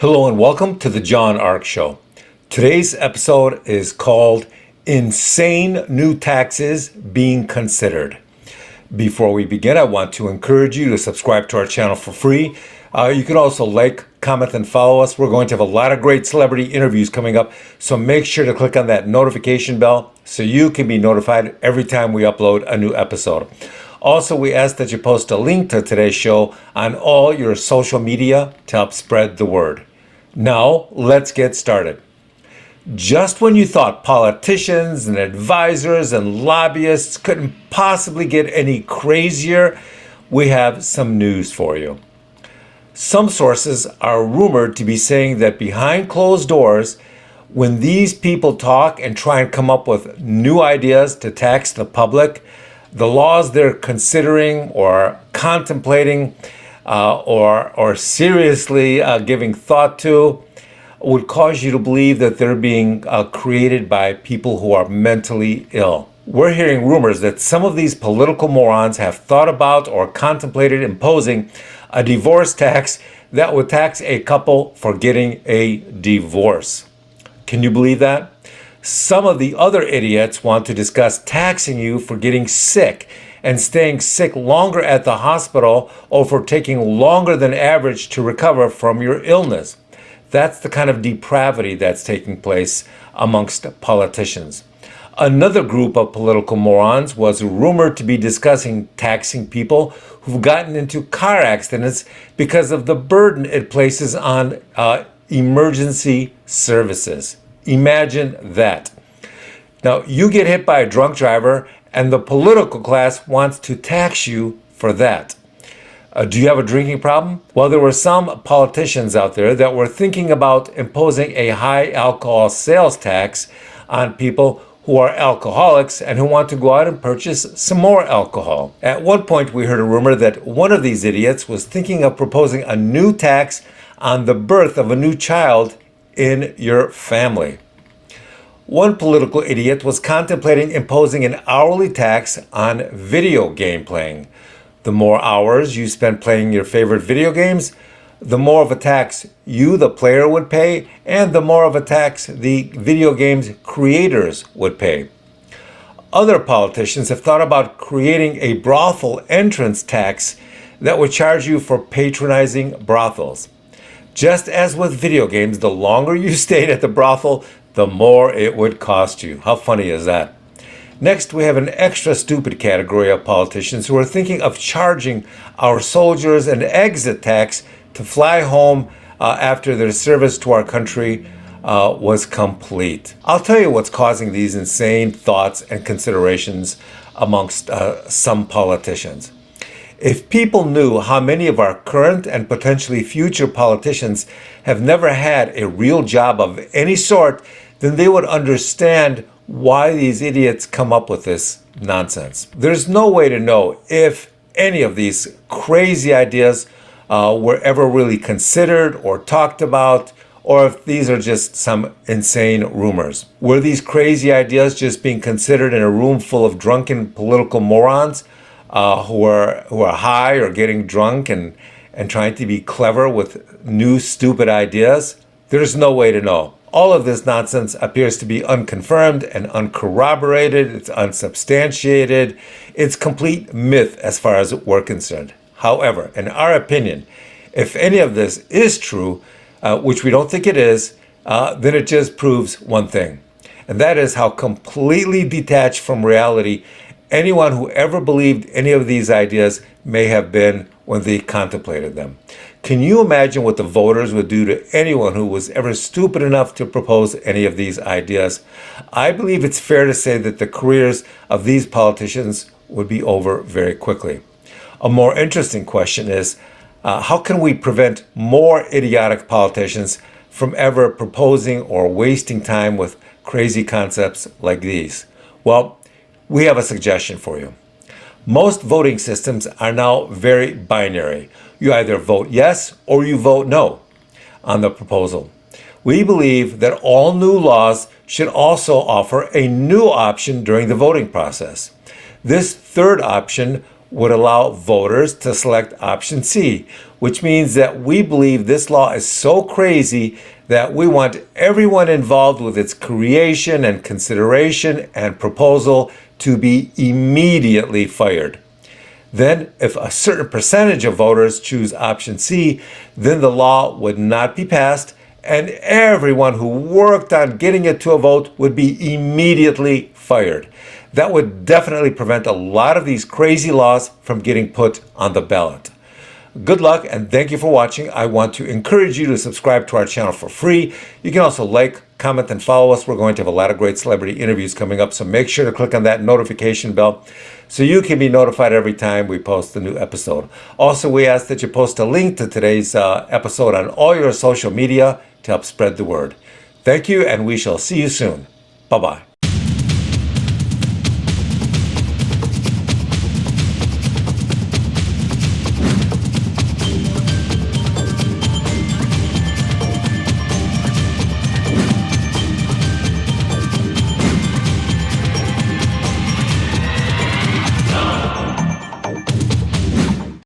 Hello and welcome to the John Ark Show. Today's episode is called Insane New Taxes Being Considered. Before we begin, I want to encourage you to subscribe to our channel for free. You can also like, comment, and follow us. We're going to have a lot of great celebrity interviews coming up, so make sure to click on that notification bell so you can be notified every time we upload a new episode. Also, we ask that you post a link to today's show on all your social media to help spread the word. Now, let's get started. Just when you thought politicians and advisors and lobbyists couldn't possibly get any crazier, we have some news for you. Some sources are rumored to be saying that behind closed doors, when these people talk and try and come up with new ideas to tax the public, the laws they're considering or contemplating or seriously giving thought to would cause you to believe that they're being created by people who are mentally ill. We're hearing rumors that some of these political morons have thought about or contemplated imposing a divorce tax that would tax a couple for getting a divorce. Can you believe that? Some of the other idiots want to discuss taxing you for getting sick and staying sick longer at the hospital or for taking longer than average to recover from your illness. That's the kind of depravity that's taking place amongst politicians. Another group of political morons was rumored to be discussing taxing people who've gotten into car accidents because of the burden it places on emergency services. Imagine that. Now, you get hit by a drunk driver, and the political class wants to tax you for that. Do you have a drinking problem? Well, there were some politicians out there that were thinking about imposing a high alcohol sales tax on people who are alcoholics and who want to go out and purchase some more alcohol. At one point, we heard a rumor that one of these idiots was thinking of proposing a new tax on the birth of a new child in your family. One political idiot was contemplating imposing an hourly tax on video game playing. The more hours you spend playing your favorite video games, the more of a tax you, the player, would pay, and the more of a tax the video game's creators would pay. Other politicians have thought about creating a brothel entrance tax that would charge you for patronizing brothels. Just as with video games, the longer you stayed at the brothel, the more it would cost you. How funny is that? Next, we have an extra stupid category of politicians who are thinking of charging our soldiers an exit tax to fly home after their service to our country was complete. I'll tell you what's causing these insane thoughts and considerations amongst some politicians. If people knew how many of our current and potentially future politicians have never had a real job of any sort, then they would understand why these idiots come up with this nonsense. There's no way to know if any of these crazy ideas were ever really considered or talked about, or if these are just some insane rumors. Were these crazy ideas just being considered in a room full of drunken political morons who are high or getting drunk and trying to be clever with new stupid ideas? There's no way to know. All of this nonsense appears to be unconfirmed and uncorroborated. It's unsubstantiated. It's complete myth as far as we're concerned. However, in our opinion, if any of this is true, which we don't think it is, then it just proves one thing. And that is how completely detached from reality anyone who ever believed any of these ideas may have been when they contemplated them. Can you imagine what the voters would do to anyone who was ever stupid enough to propose any of these ideas? I believe it's fair to say that the careers of these politicians would be over very quickly. A more interesting question is, how can we prevent more idiotic politicians from ever proposing or wasting time with crazy concepts like these? Well, we have a suggestion for you. Most voting systems are now very binary. You either vote yes or you vote no on the proposal. We believe that all new laws should also offer a new option during the voting process. This third option would allow voters to select option C, which means that we believe this law is so crazy that we want everyone involved with its creation and consideration and proposal to be immediately fired. Then, if a certain percentage of voters choose option C, then the law would not be passed, and everyone who worked on getting it to a vote would be immediately fired. That would definitely prevent a lot of these crazy laws from getting put on the ballot. Good luck, and thank you for watching. I want to encourage you to subscribe to our channel for free. You can also like, comment, and follow us. We're going to have a lot of great celebrity interviews coming up, so make sure to click on that notification bell so you can be notified every time we post a new episode. Also, we ask that you post a link to today's episode on all your social media to help spread the word. Thank you, and we shall see you soon. Bye-bye.